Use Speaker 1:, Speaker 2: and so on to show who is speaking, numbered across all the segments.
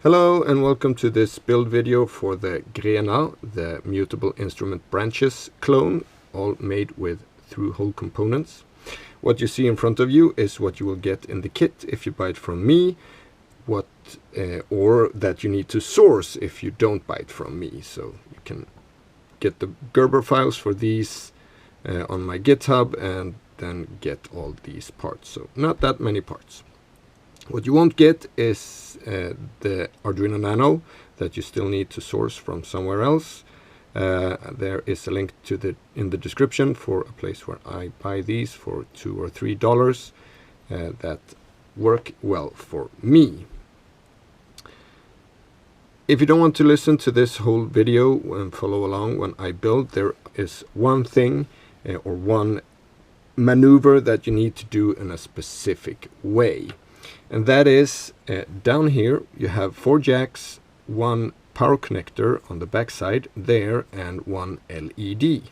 Speaker 1: Hello and welcome to this build video for the Grenar, the mutable instrument branches clone, all made with through-hole components. What you see in front of you is what you will get in the kit if you buy it from me, or that you need to source if you don't buy it from me. So you can get the Gerber files for these on my GitHub and then get all these parts. So not that many parts. What you won't get is the Arduino Nano that you still need to source from somewhere else. There is a link to in the description for a place where I buy these for $2 or $3 that work well for me. If you don't want to listen to this whole video and follow along when I build, there is one thing or one maneuver that you need to do in a specific way. And that is down here you have 4 jacks, 1 power connector on the back side there, and 1 LED.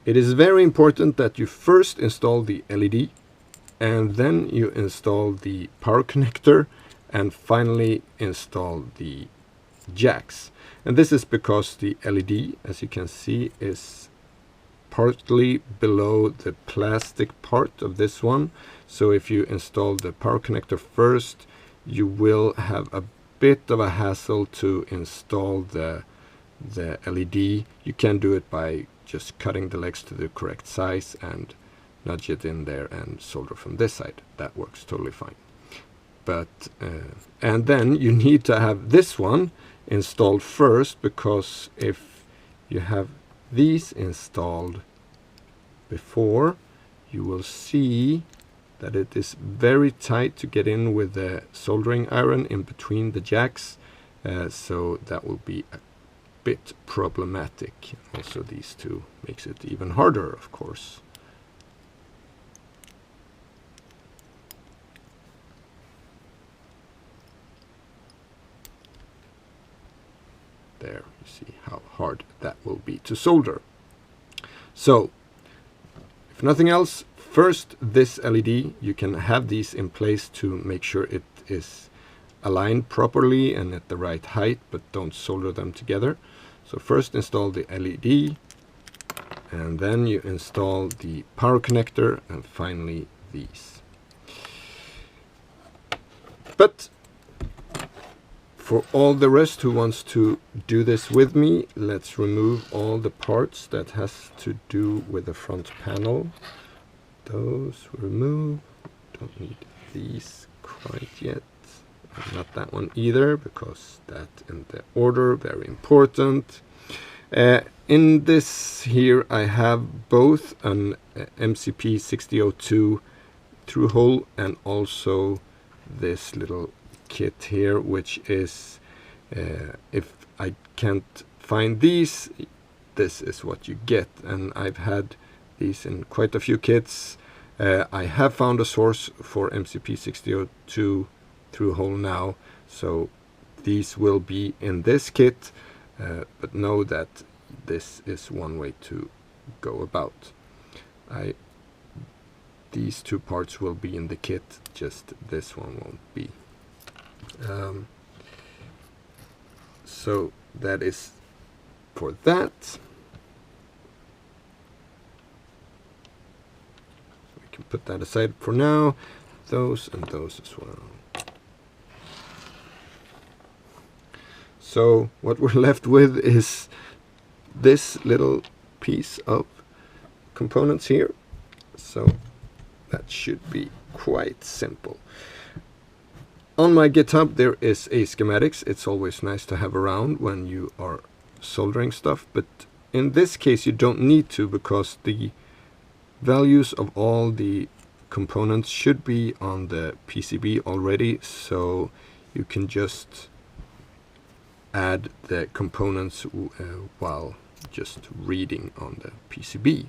Speaker 1: It is very important that you first install the LED and then you install the power connector and finally install the jacks. And this is because the LED, as you can see, is partly below the plastic part of this one. So if you install the power connector first, you will have a bit of a hassle to install the LED. You can do it by just cutting the legs to the correct size and nudge it in there and solder from this side. That works totally fine. But and then you need to have this one installed first, because if you have these installed before, you will see that it is very tight to get in with the soldering iron in between the jacks, so that will be a bit problematic. Also, these two makes it even harder, of course. There, you see how hard that will be to solder. So, if nothing else, first this LED, you can have these in place to make sure it is aligned properly and at the right height, but don't solder them together. So first install the LED, and then you install the power connector, and finally these. But for all the rest who wants to do this with me, let's remove all the parts that has to do with the front panel. Those remove. Don't need these quite yet. Not that one either, because that in the order, very important. In this here I have both an MCP 6002 through hole and also this little kit here, which is if I can't find these, this is what you get. And I've had these in quite a few kits. I have found a source for MCP 6002 through hole now, so these will be in this kit, but know that this is one way to go about. These 2 parts will be in the kit, just this one won't be. So that is for that. We can put that aside for now. Those and those as well. So what we're left with is this little piece of components here. So that should be quite simple. On my GitHub there is a schematics. It's always nice to have around when you are soldering stuff, but in this case you don't need to, because the values of all the components should be on the PCB already, so you can just add the components while just reading on the PCB.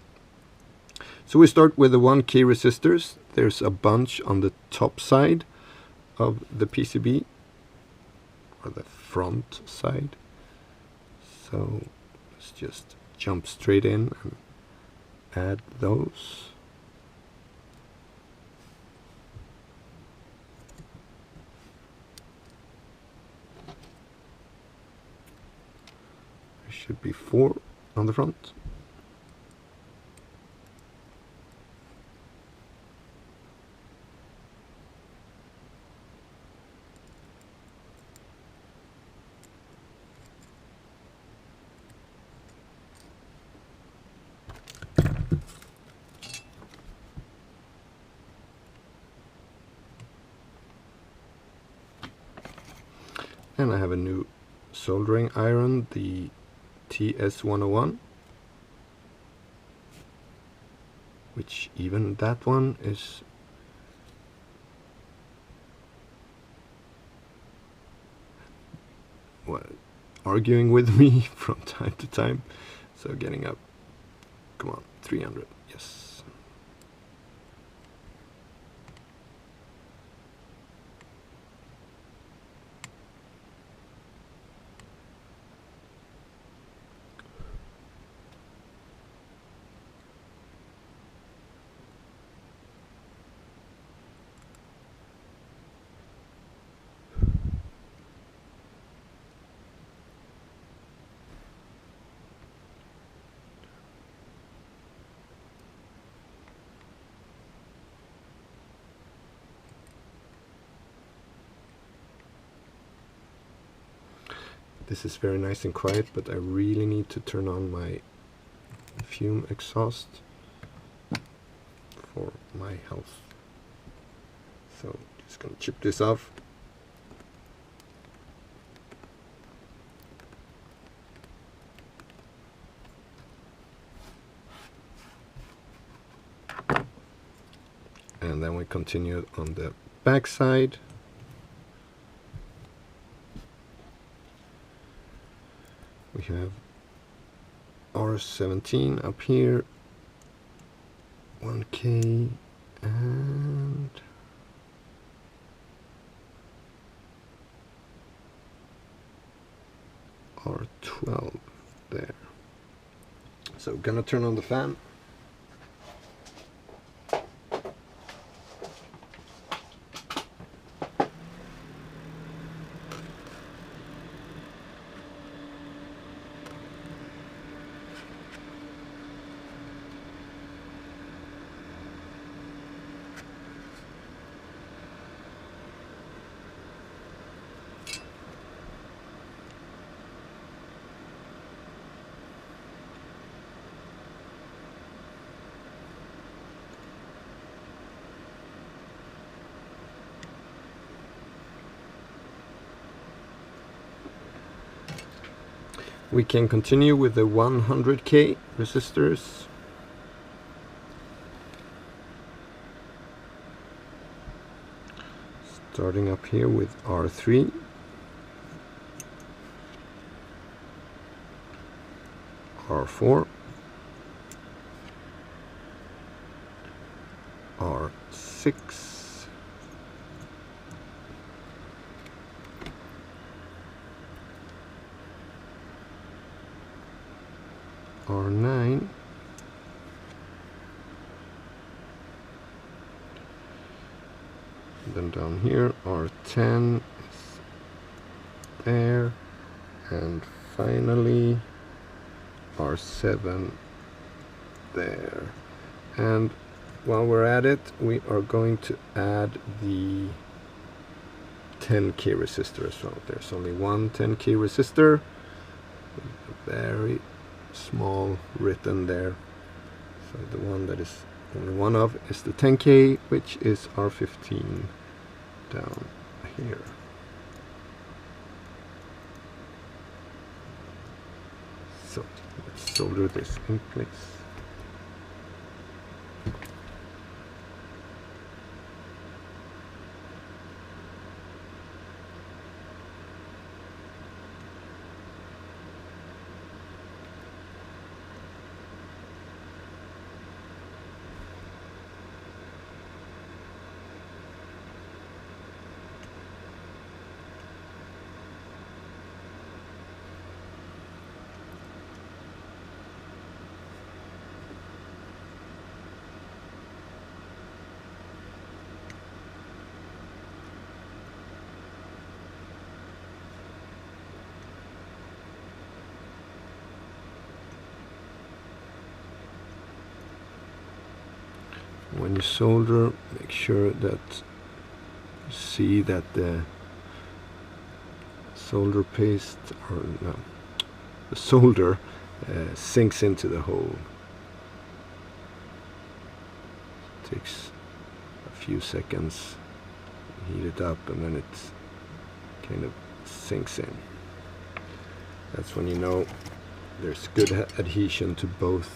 Speaker 1: So we start with the 1K resistors. There's a bunch on the top side of the PCB, or the front side. So let's just jump straight in and add those. should be 4 on the front. And I have a new soldering iron, the TS101, which even that one is arguing with me from time to time. So getting up, come on, 300, yes. This is very nice and quiet, but I really need to turn on my fume exhaust for my health. So just gonna chip this off. And then we continue on the back side. We have R17 up here, 1K, and R12 there. So gonna turn on the fan. We can continue with the 100K resistors. Starting up here with R3. R4. R6. R9, then down here R10 is there, and finally R7 there. And while we're at it, we are going to add the 10K resistor as well. There's only one 10K resistor, very small written there. So the one that is only one of is the 10K, which is R15 down here. So let's solder this in place. when you solder, make sure that you see that the solder paste, or no, the solder sinks into the hole. It takes a few seconds, heat it up, and then it kind of sinks in. That's when you know there's good adhesion to both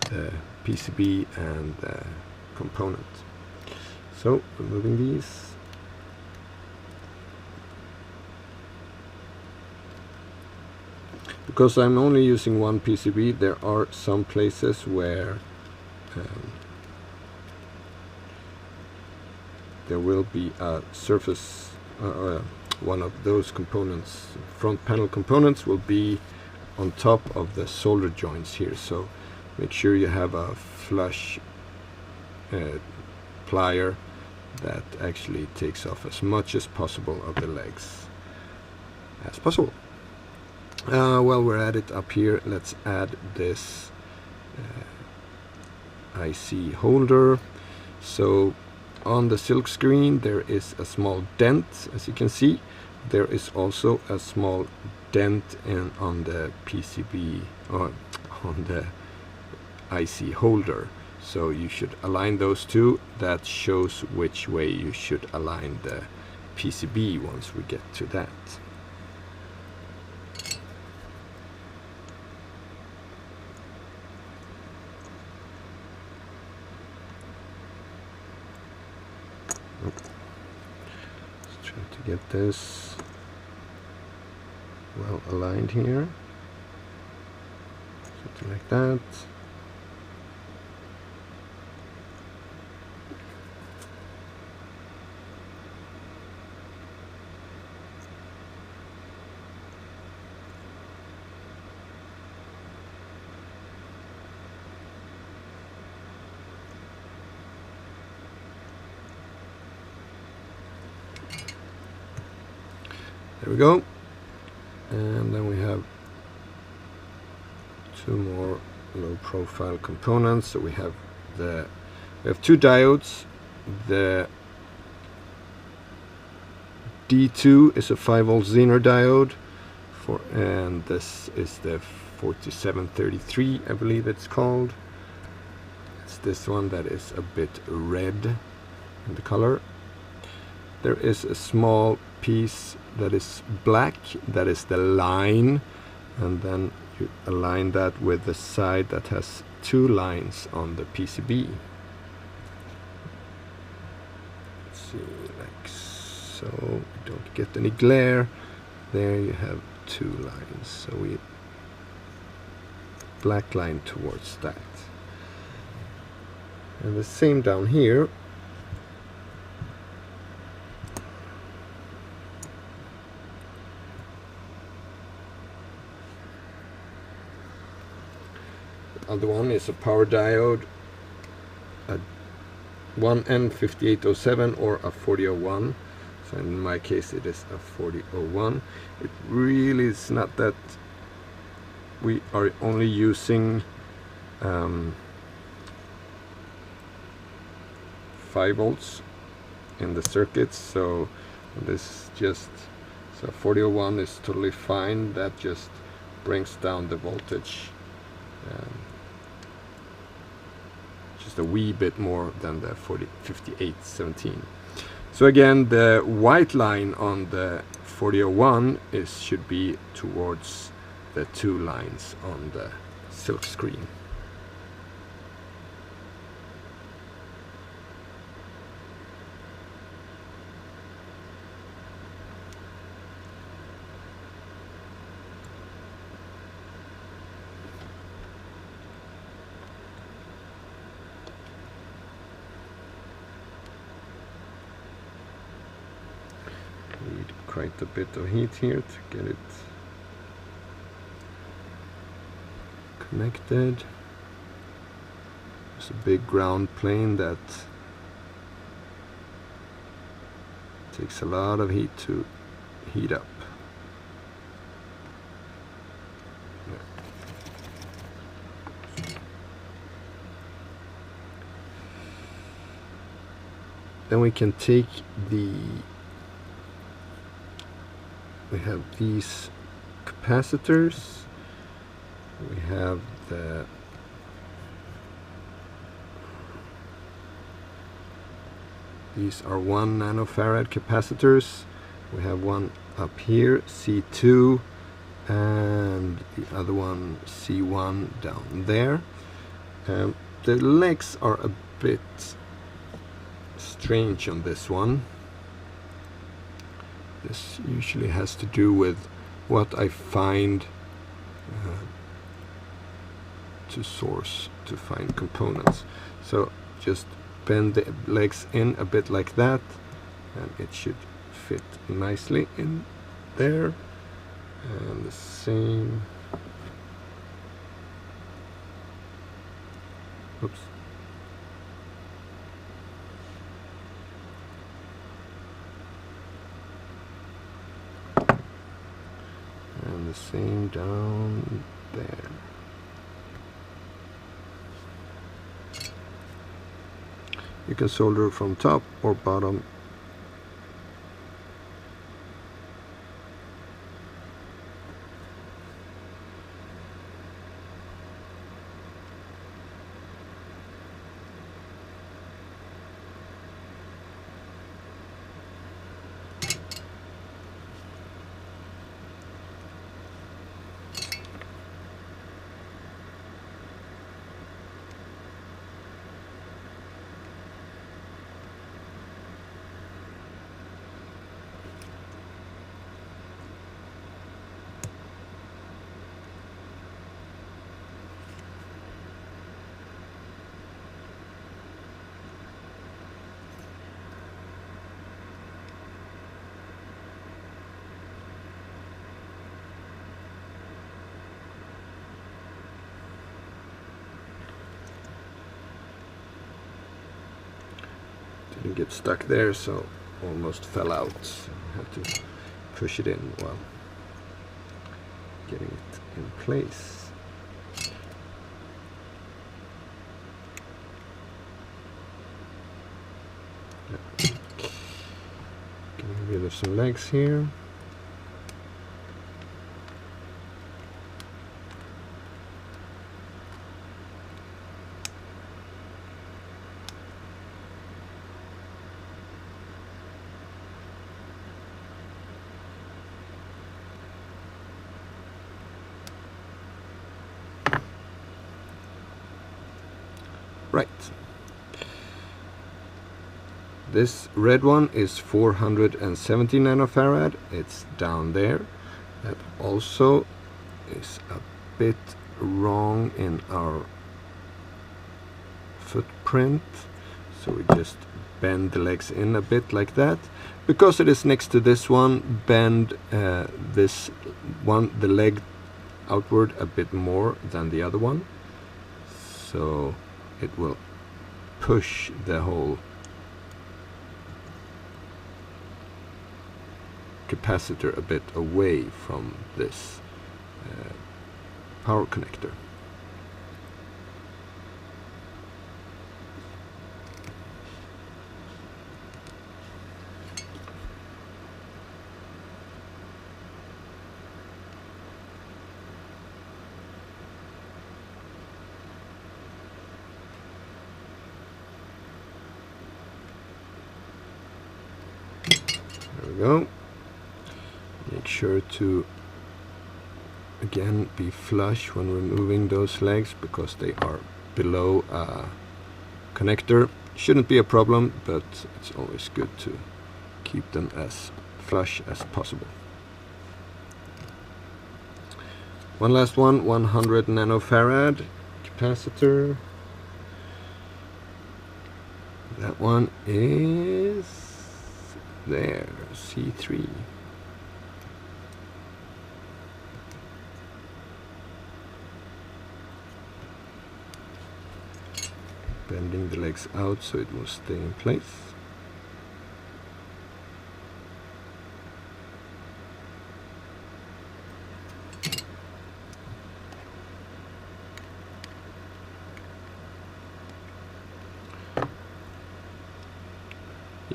Speaker 1: the PCB and the component. So removing these. Because I'm only using one PCB, there are some places where there will be a surface, one of those components, front panel components, will be on top of the solder joints here. So make sure you have a flush plier that actually takes off as much as possible of the legs as possible. While we're at it up here, let's add this IC holder. So on the silk screen there is a small dent, as you can see. There is also a small dent on the PCB, or on the IC holder. So you should align those two. That shows which way you should align the PCB once we get to that. Let's try to get this well aligned here, something like that. There we go. And then we have two more low profile components. So we have two diodes. The D2 is a 5-volt Zener diode, and this is the 4733, I believe it's called. It's this one that is a bit red in the color. There is a small piece that is black, that is the line, and then you align that with the side that has two lines on the PCB. Let's see, like so, don't get any glare. There you have two lines, so we black line towards that, and the same down here. Other one is a power diode, a 1N5807 or a 4001. So in my case it is a 4001. It really is not that we are only using 5 volts in the circuits, so this is just, so 4001 is totally fine. That just brings down the voltage just a wee bit more than the 5817. So again, the white line on the 4001 should be towards the two lines on the silk screen. Need quite a bit of heat here to get it connected. There's a big ground plane that takes a lot of heat to heat up. Then we can take we have these capacitors, we have these are 1 nanofarad capacitors. We have one up here, C2, and the other one, C1, down there. The legs are a bit strange on this one. This usually has to do with what I find to source to find components. So just bend the legs in a bit like that, and it should fit nicely in there. And the same. Oops. And the same down there. You can solder from top or bottom. Didn't get stuck there, so almost fell out. So I had to push it in while getting it in place. Getting rid of some legs here. Right. This red one is 470 nanofarad. It's down there. That also is a bit wrong in our footprint. So we just bend the legs in a bit like that. Because it is next to this one, bend this one, the leg outward a bit more than the other one. So it will push the whole capacitor a bit away from this power connector. There we go. Make sure to again be flush when removing those legs because they are below a connector. Shouldn't be a problem, but it's always good to keep them as flush as possible. One last one, 100 nanofarad capacitor. That one is there, C3. Bending the legs out so it will stay in place.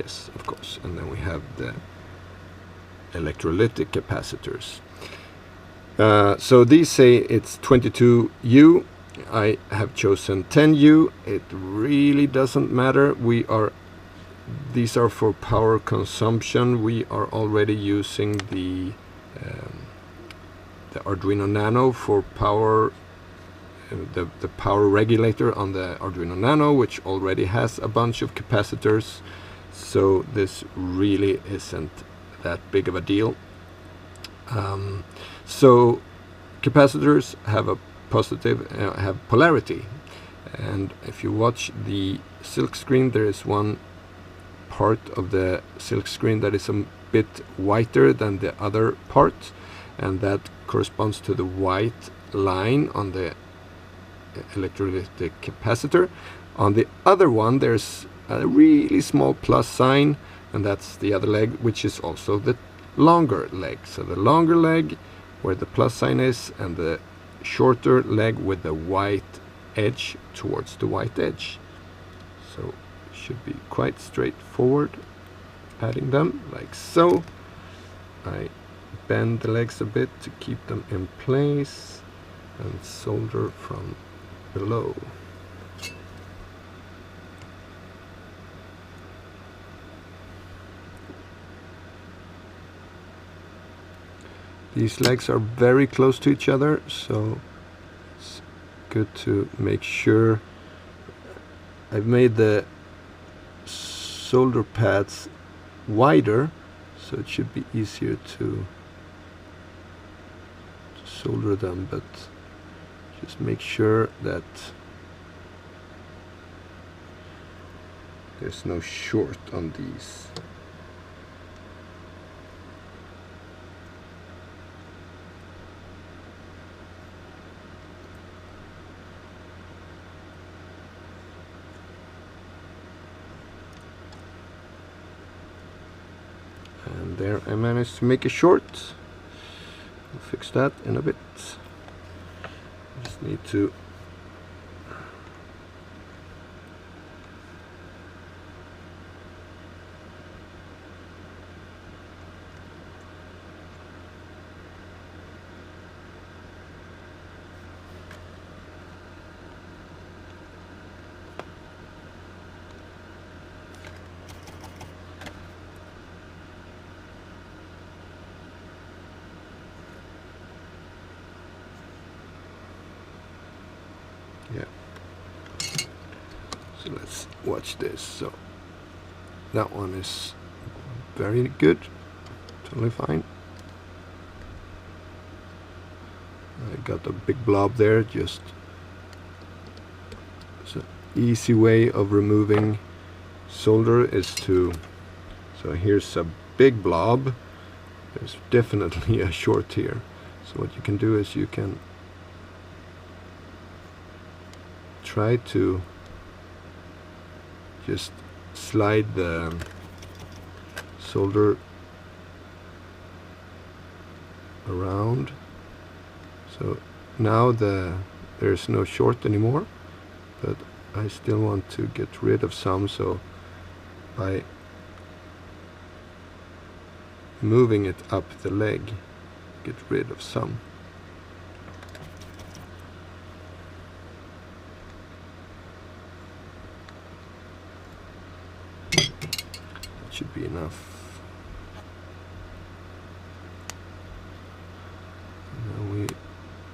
Speaker 1: Yes, of course. And then we have the electrolytic capacitors. So these say it's 22U. I have chosen 10U. It really doesn't matter. These are for power consumption. We are already using the Arduino Nano for power, the power regulator on the Arduino Nano, which already has a bunch of capacitors. So this really isn't that big of a deal. So capacitors have a positive, have polarity, and if you watch the silk screen, there is one part of the silk screen that is a bit whiter than the other part, and that corresponds to the white line on the electrolytic capacitor. On the other one, there's a really small plus sign, and that's the other leg, which is also the longer leg. So the longer leg where the plus sign is, and the shorter leg with the white edge towards the white edge. So it should be quite straightforward adding them like so. I bend the legs a bit to keep them in place and solder from below. These legs are very close to each other, so it's good to make sure. I've made the solder pads wider, so it should be easier to solder them, but just make sure that there's no short on these. And there I managed to make a short. I'll fix that in a bit. Just need to so let's watch this. So that one is very good, totally fine. I got a big blob there. Just it's an easy way of removing solder is to, so here's a big blob, there's definitely a short here. So what you can do is you can try to just slide the solder around. So now there's no short anymore, but I still want to get rid of some, so by moving it up the leg, get rid of some. Should be enough. Now we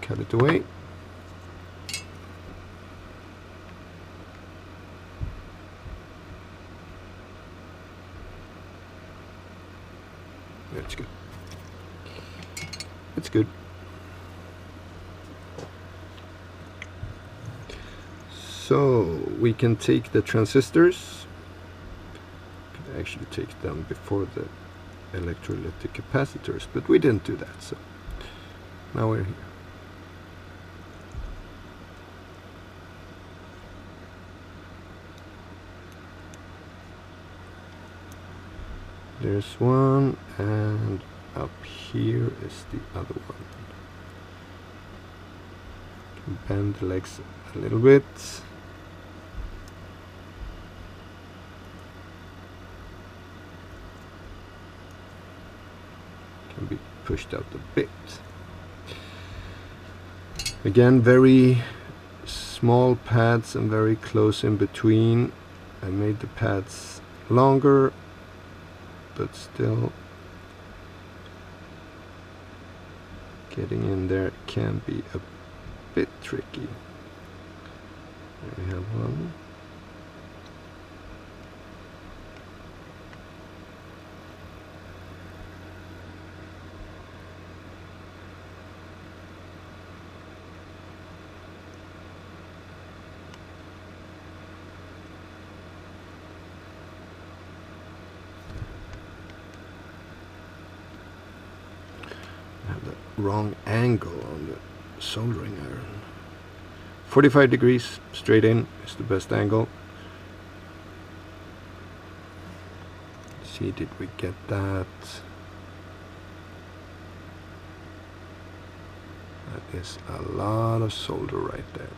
Speaker 1: cut it away. That's good. It's good. So we can take the transistors. Actually take them before the electrolytic capacitors, but we didn't do that, so now we're here. There's one, and up here is the other one. Bend the legs a little bit. can be pushed out a bit. Again, very small pads and very close in between. I made the pads longer, but still getting in there can be a bit tricky. There we have one. Wrong angle on the soldering iron. 45 degrees straight in is the best angle. Let's see, did we get that? That is a lot of solder right there.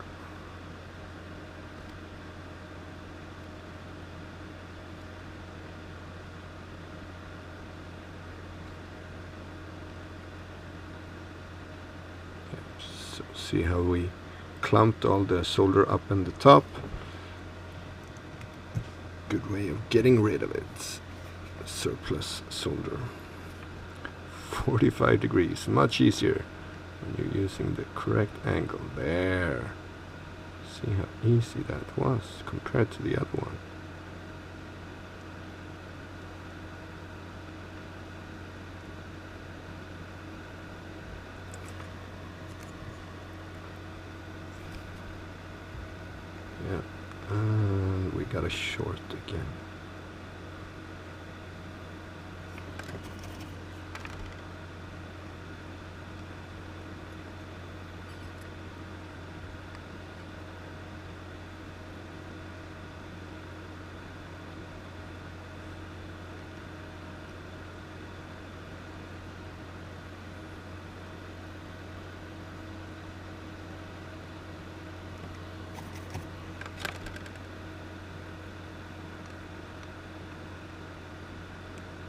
Speaker 1: See how we clumped all the solder up in the top. Good way of getting rid of it. Surplus solder. 45 degrees, much easier when you're using the correct angle. There. See how easy that was compared to the other one. And we got a short again.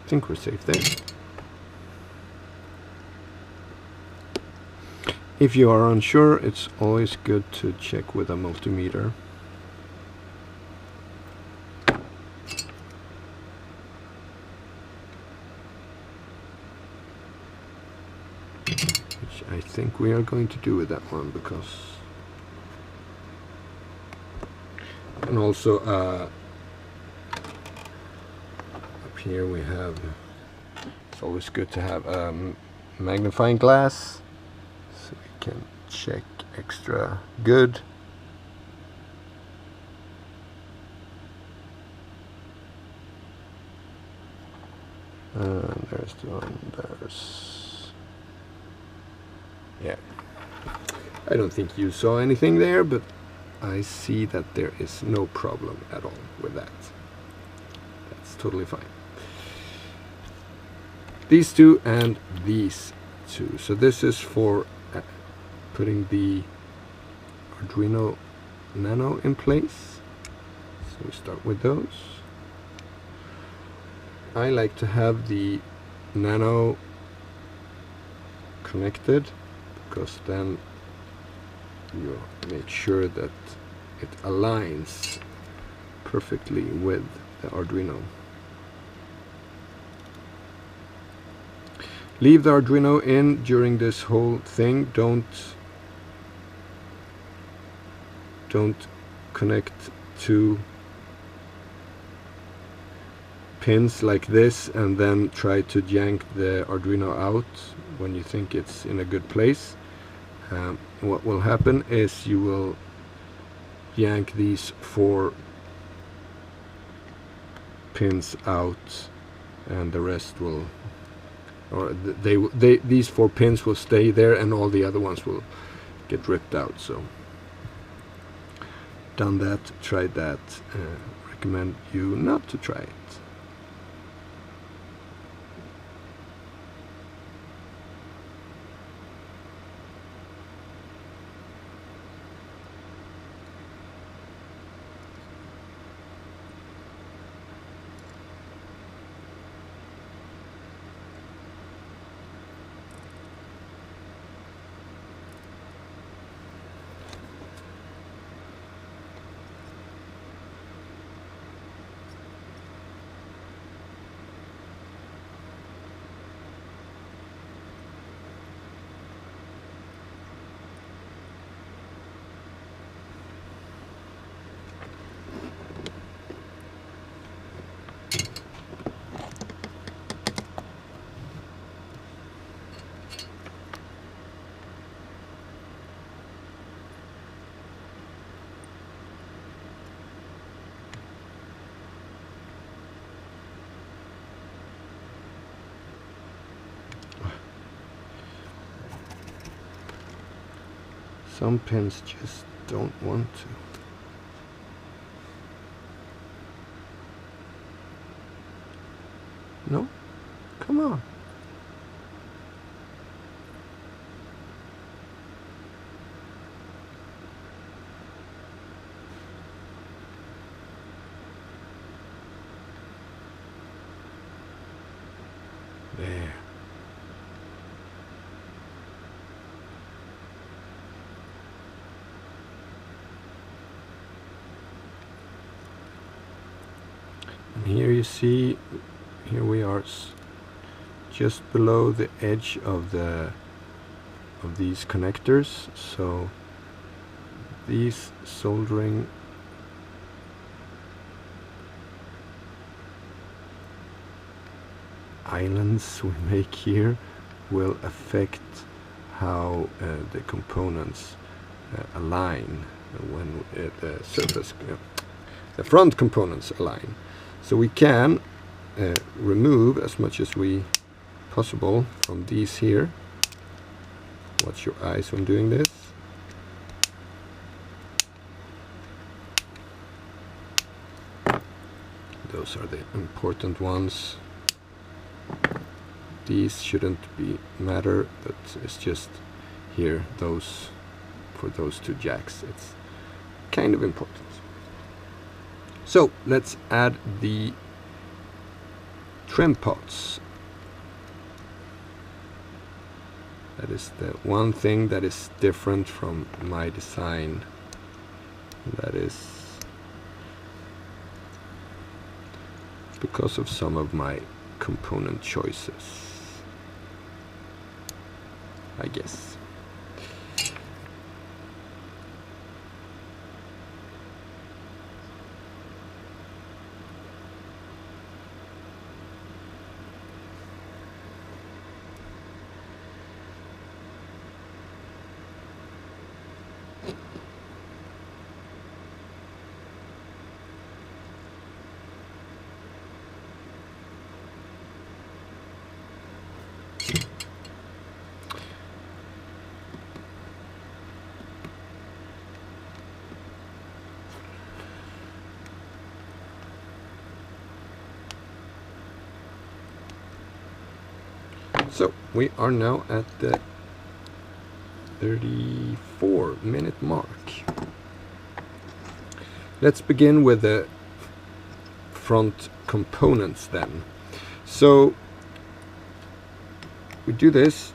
Speaker 1: I think we're safe there. If you are unsure, it's always good to check with a multimeter. Which I think we are going to do with that one, because... And also here we have, it's always good to have a magnifying glass so we can check extra good. And there's the one, yeah. I don't think you saw anything there, but I see that there is no problem at all with that. That's totally fine. These two and these two. So this is for putting the Arduino Nano in place. So we start with those. I like to have the Nano connected, because then you make sure that it aligns perfectly with the Arduino. Leave the Arduino in during this whole thing. Don't connect two pins like this and then try to yank the Arduino out when you think it's in a good place. What will happen is you will yank these 4 pins out, and the rest will, or these 4 pins will stay there, and all the other ones will get ripped out. So done that, tried that, recommend you not to try it. Some pins just don't want to. No? Come on. There. And here you see, here we are just below the edge of these connectors, so these soldering islands we make here will affect how the components align when the surface, the front components align. So we can remove as much as we possible from these here. Watch your eyes when doing this. Those are the important ones. These shouldn't matter, but it's just here, those for those two jacks. It's kind of important. So let's add the trim pots. That is the one thing that is different from my design. That is because of some of my component choices, I guess. So we are now at the 34-minute mark. Let's begin with the front components then. So we do this,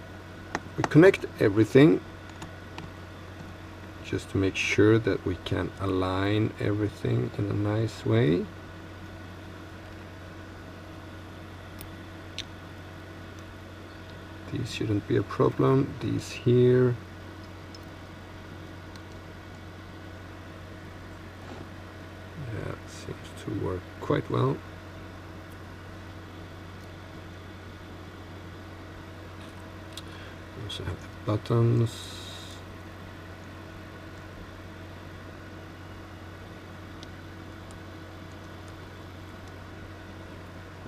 Speaker 1: we connect everything just to make sure that we can align everything in a nice way. These shouldn't be a problem. These here. Yeah, it seems to work quite well. We also have the buttons.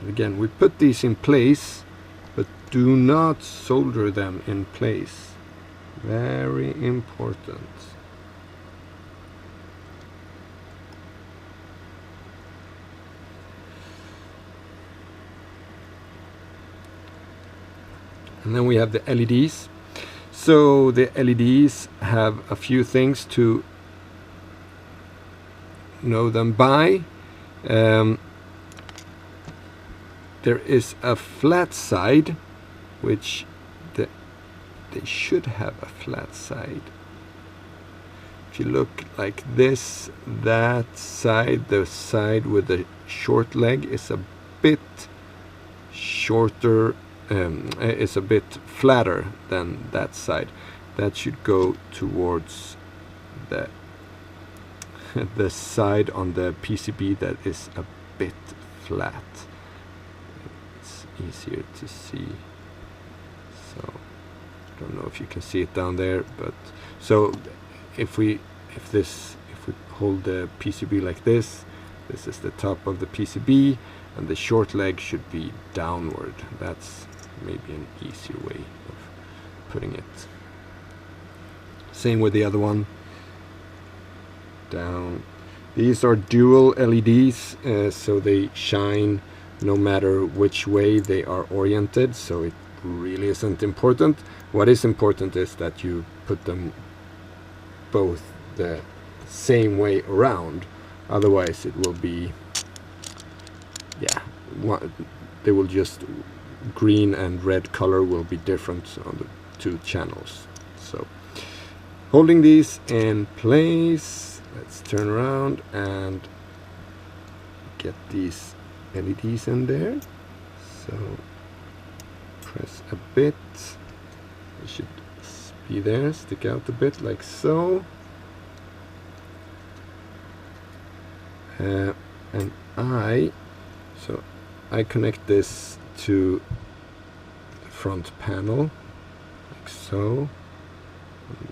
Speaker 1: And again, we put these in place, but do not solder them in place. Very important. And then we have the LEDs. So the LEDs have a few things to know them by. There is a flat side, which they should have a flat side. If you look like this, that side, the side with the short leg, is a bit shorter, is a bit flatter than that side. That should go towards the the side on the PCB that is a bit flat. It's easier to see. So I don't know if you can see it down there, but so if we hold the PCB like this, this is the top of the PCB, and the short leg should be downward. That's maybe an easier way of putting it. Same with the other one. Down. These are dual LEDs, so they shine no matter which way they are oriented, so it really isn't important. What is important is that you put them both the same way around, otherwise it will be, yeah, they will just, green and red color will be different on the two channels. So holding these in place, let's turn around and get these LEDs in there. So press a bit, it should be there, stick out a bit like so. And I connect this to the front panel like so,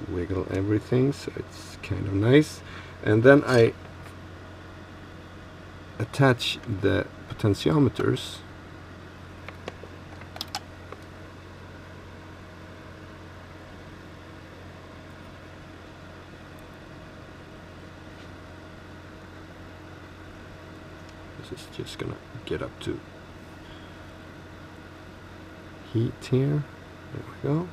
Speaker 1: wiggle everything so it's kind of nice, and then I attach the potentiometers This is just gonna get up to heat here. There we go.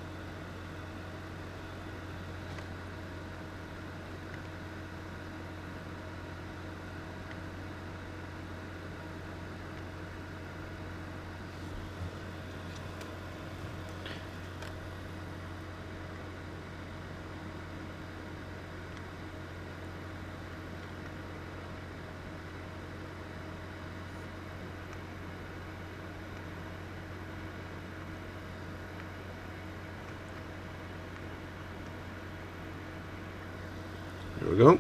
Speaker 1: There we go.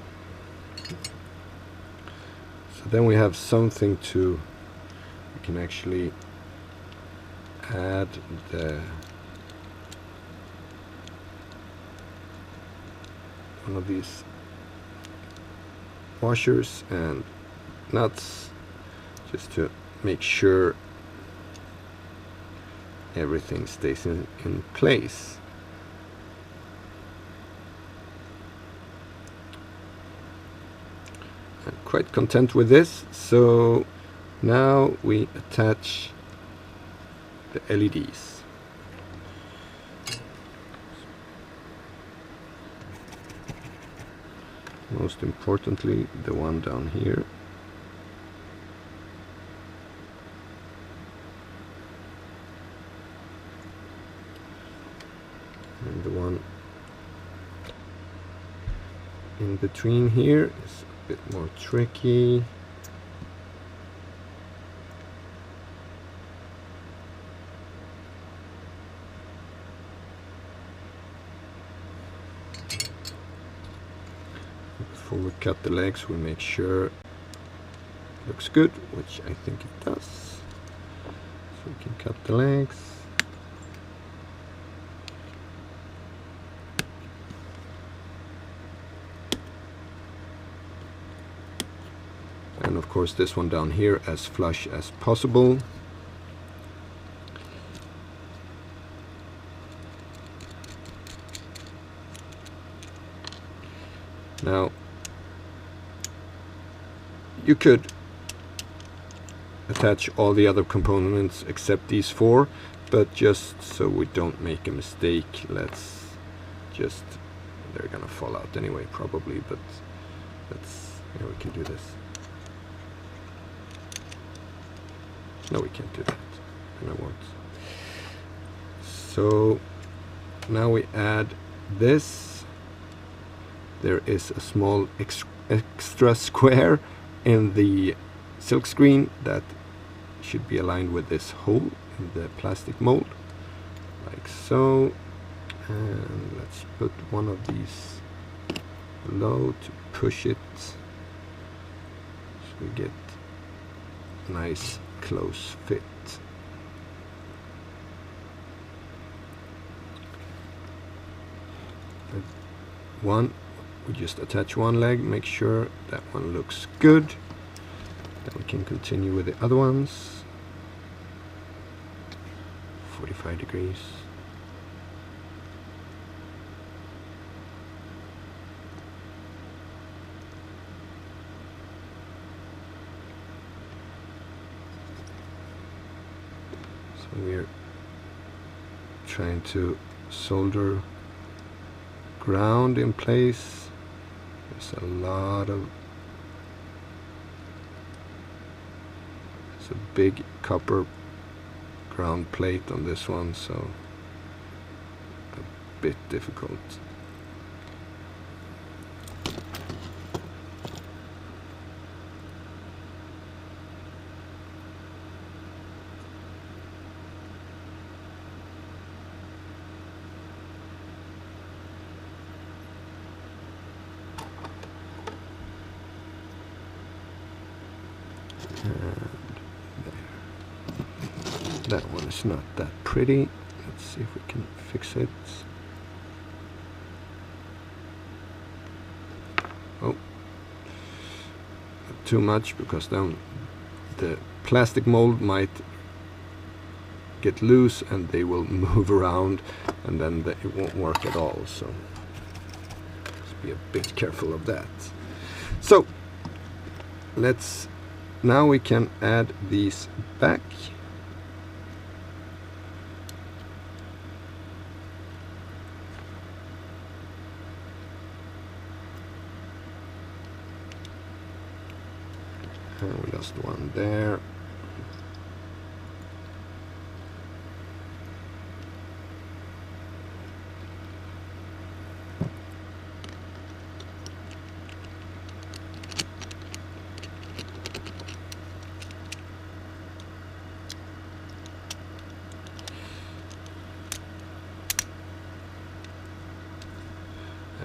Speaker 1: So then we have something to, we can actually add the one of these washers and nuts just to make sure everything stays in place. I'm quite content with this. So now we attach the LEDs. Most importantly, the one down here. And the one in between here is a bit more tricky. Before we cut the legs, we make sure it looks good, which I think it does. So we can cut the legs. And of course this one down here as flush as possible. Now you could attach all the other components except these four, but just so we don't make a mistake, let's just, they're gonna fall out anyway probably, but let's, yeah, we can do this. No, we can't do that, and I won't. So now we add this. There is a small extra square in the silk screen that should be aligned with this hole in the plastic mold, like so. And let's put one of these below to push it, so we get a nice close fit. And one, we just attach one leg, make sure that one looks good. Then we can continue with the other ones. 45 degrees. We're trying to solder ground in place. There's a big copper ground plate on this one, so a bit difficult. That one is not that pretty. Let's see if we can fix it. Oh, not too much, because then the plastic mold might get loose and they will move around, and then it won't work at all. So let's be a bit careful of that. So now we can add these back. We lost one there.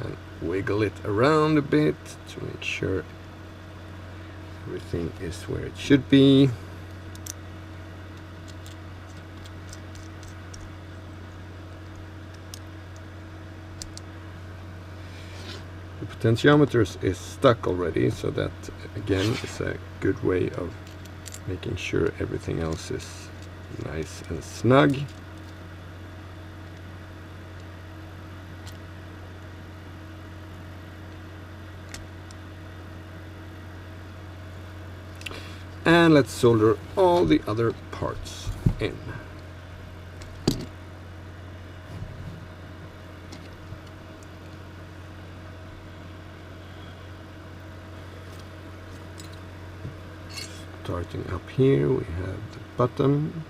Speaker 1: And wiggle it around a bit to make sure everything is where it should be. The potentiometer is stuck already, so that again is a good way of making sure everything else is nice and snug. And let's solder all the other parts in. Starting up here, we have the bottom.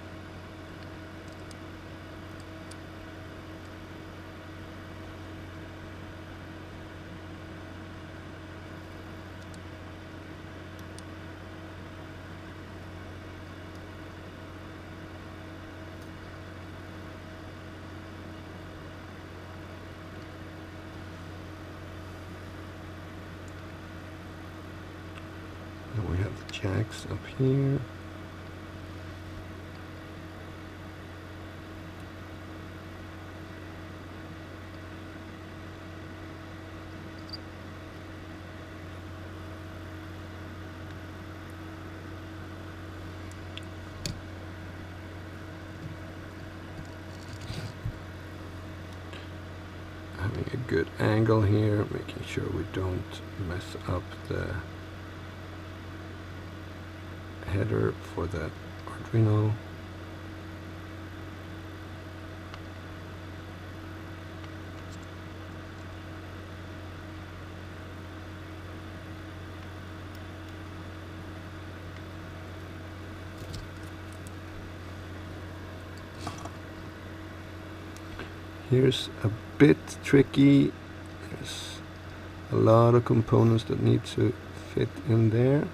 Speaker 1: And we have the jacks up here. Having a good angle here, making sure we don't mess up the header for the Arduino. Here's a bit tricky. There's a lot of components that need to fit in there.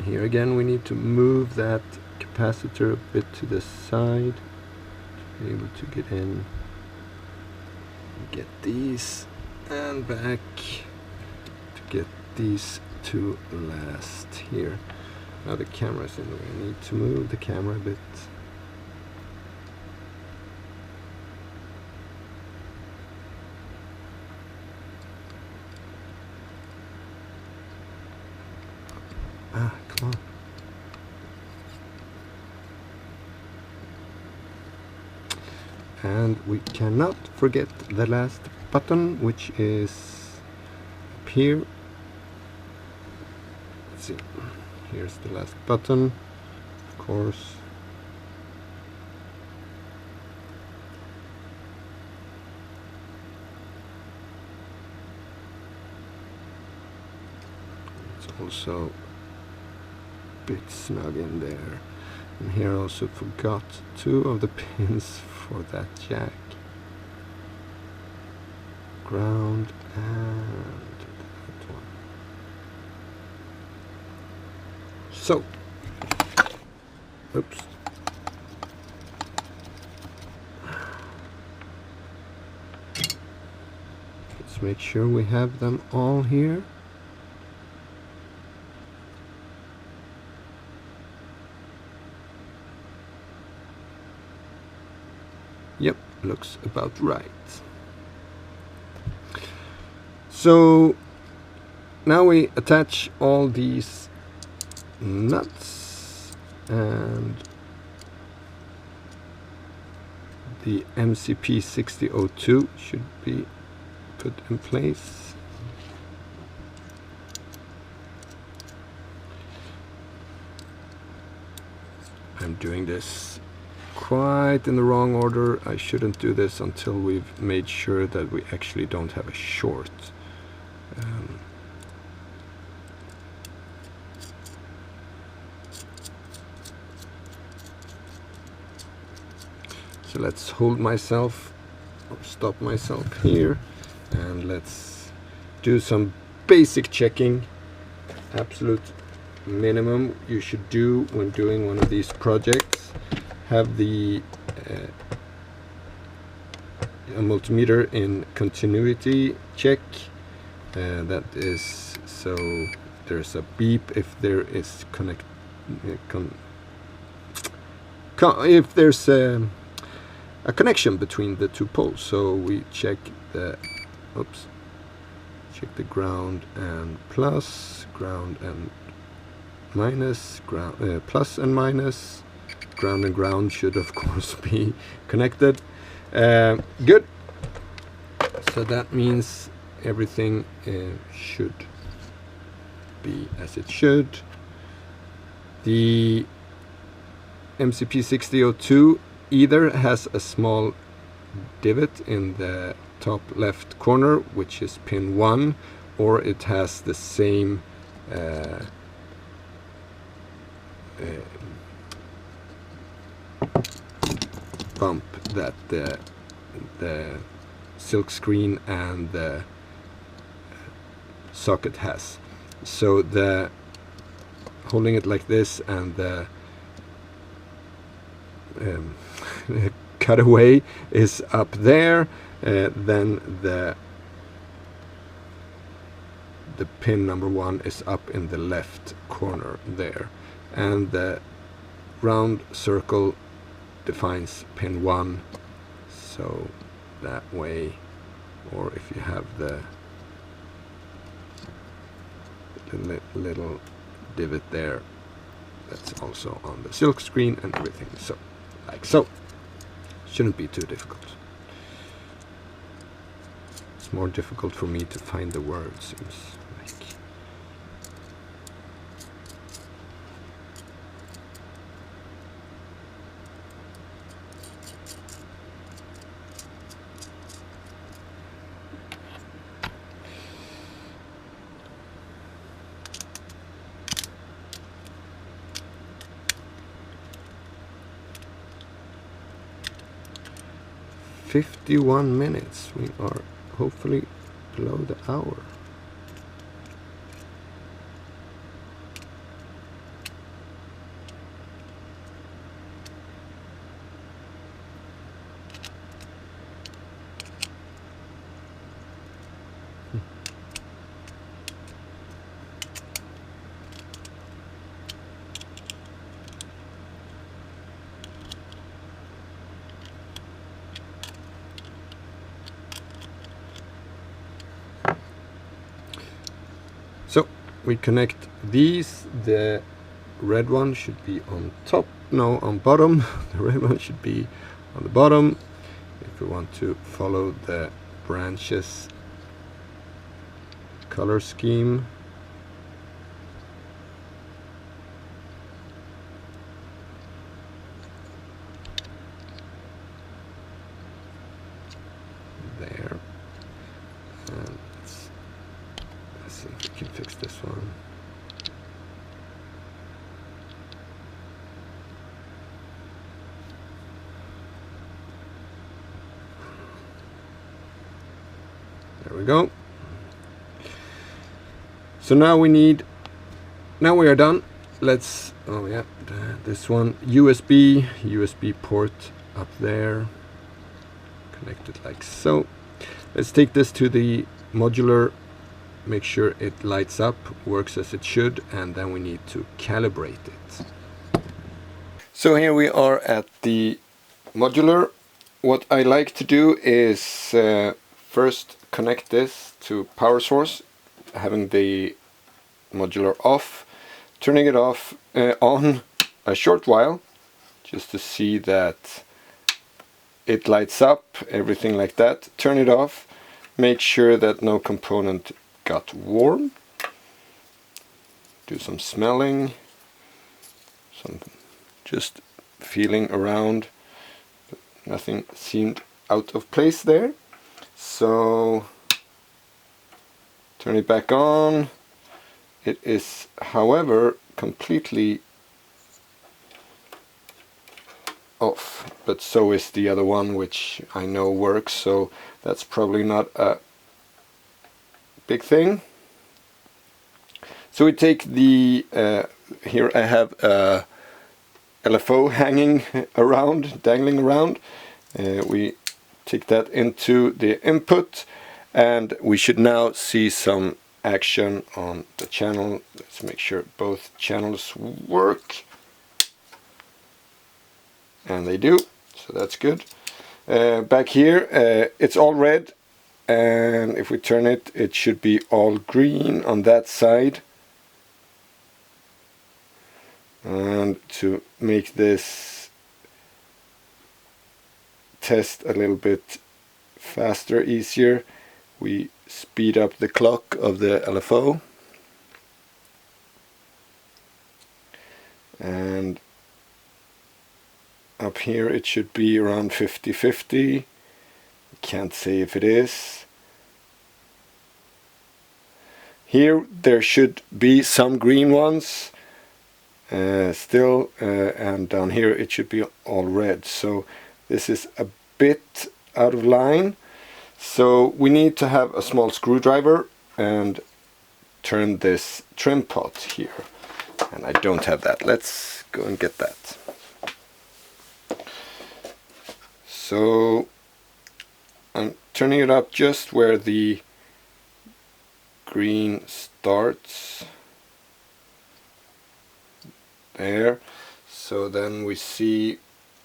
Speaker 1: Here again we need to move that capacitor a bit to the side to be able to get in and get these, and back to get these to last here. Now the camera's in the way. I need to move the camera a bit. Ah, come on. And we cannot forget the last button, which is up here. Let's see. Here's the last button, of course. It's also a bit snug in there. And here I also forgot 2 of the pins for that jack. Ground and that one. So, oops. Let's make sure we have them all here. Yep, looks about right. So now we attach all these nuts and the MCP6002 should be put in place. I'm doing this quite in the wrong order. I shouldn't do this until we've made sure that we actually don't have a short. So let's hold myself or stop myself here and let's do some basic checking. Absolute minimum you should do when doing one of these projects. Have the a multimeter in continuity check. That is so there's a beep if there is if there's a connection between the 2 poles. So we check the check the ground and plus, ground and minus, ground plus and minus. Ground and ground should of course be connected. Good. So that means everything should be as it should. The MCP6002 either has a small divot in the top left corner, which is pin 1, or it has the same bump that the silk screen and the socket has. So the holding it like this and the cutaway is up there, then the pin number 1 is up in the left corner there, and the round circle defines pin 1, so that way, or if you have the little divot there, that's also on the silk screen and everything. So like so. Shouldn't be too difficult. It's more difficult for me to find the word, seems like. "51 minutes. We are hopefully below the hour. we connect these. The red one should be on top, no, on bottom. The red one should be on the bottom if we want to follow the branches color scheme. There. And let's see if we can fix this one. There we go. So now we are done. Let's, oh yeah, this one, USB port up there, connected like so. Let's take this to the modular, make sure it lights up, works as it should, and then we need to calibrate it. So here we are at the modular. What I like to do is first connect this to power source, having the modular off, turning it off on a short while, just to see that it lights up, everything like that. Turn it off, make sure that no component got warm. Do some smelling, some just feeling around. Nothing seemed out of place there. So turn it back on. It is, however, completely off, but so is the other one, which I know works, so that's probably not a big thing. So we take the, here I have a LFO hanging around, dangling around. We take that into the input, and we should now see some action on the channel. Let's make sure both channels work. And they do, so that's good. Back here, it's all red, and if we turn it, it should be all green on that side. And to make this test a little bit faster, easier, we speed up the clock of the LFO. And up here it should be around 50-50. Can't say if it is. Here there should be some green ones still, and down here it should be all red. So this is a bit out of line. So we need to have a small screwdriver and turn this trim pot here. And I don't have that. Let's go and get that. So I'm turning it up just where the green starts. There. So then we see,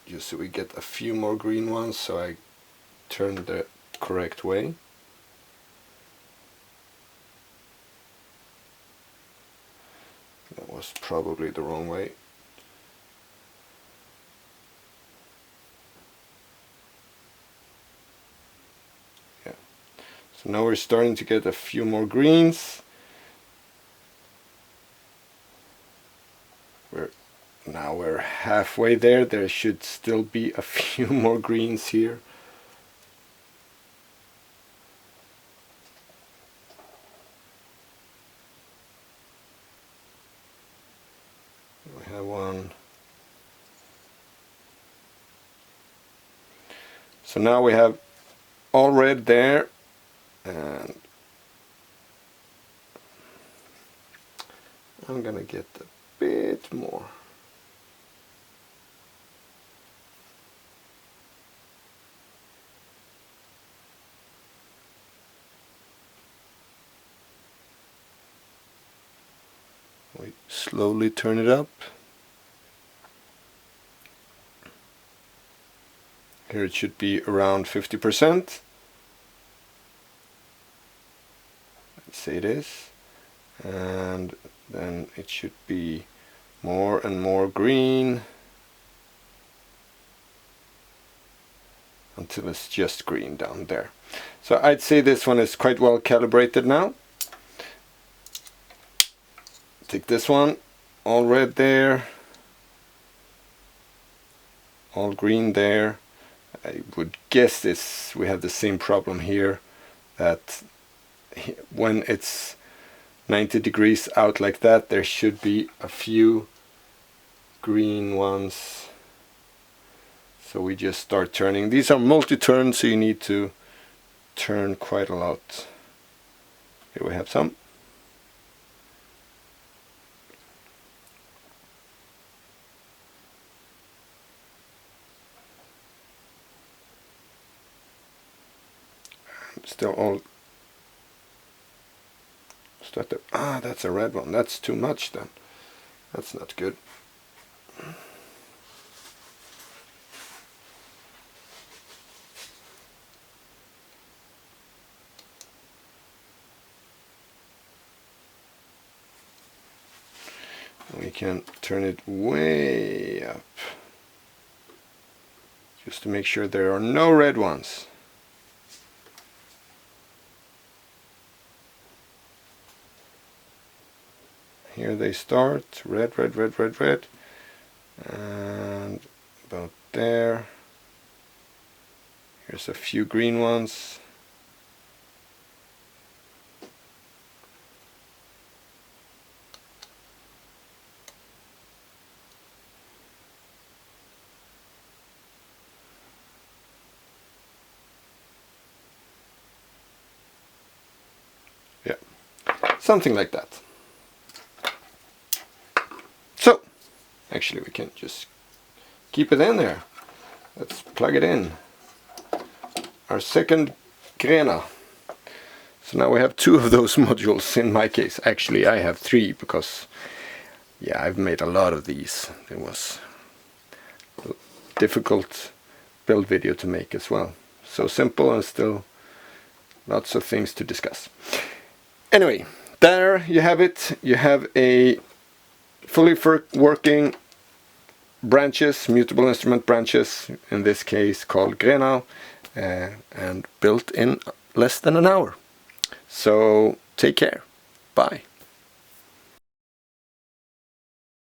Speaker 1: just so we get a few more green ones, so I turn the correct way. That was probably the wrong way. Yeah. So now we're starting to get a few more greens. Now we're halfway there. There should still be a few more greens here. We have one. So now we have all red there, and I'm gonna get a bit more. We slowly turn it up. Here it should be around 50%. Let's say it is. and then it should be more and more green until it's just green down there. So I'd say this one is quite well calibrated now. Take this one, all red there, all green there. I would guess this, we have the same problem here, that when it's 90 degrees out like that, there should be a few green ones. So we just start turning. These are multi-turn, so you need to turn quite a lot. Here we have some. Still all start to, that's a red one. That's too much then. That's not good. We can turn it way up just to make sure there are no red ones. Here they start, red, red, red, red, red, and about there. Here's a few green ones. Yeah, something like that. So, actually we can just keep it in there. Let's plug it in. Our second Grenar. So now we have 2 of those modules in my case. Actually I have 3 because, yeah, I've made a lot of these. It was a difficult build video to make as well. So simple and still lots of things to discuss. Anyway, there you have it. You have a fully working branches, mutable instrument branches, in this case called Grenar, and built in less than an hour. So take care. Bye.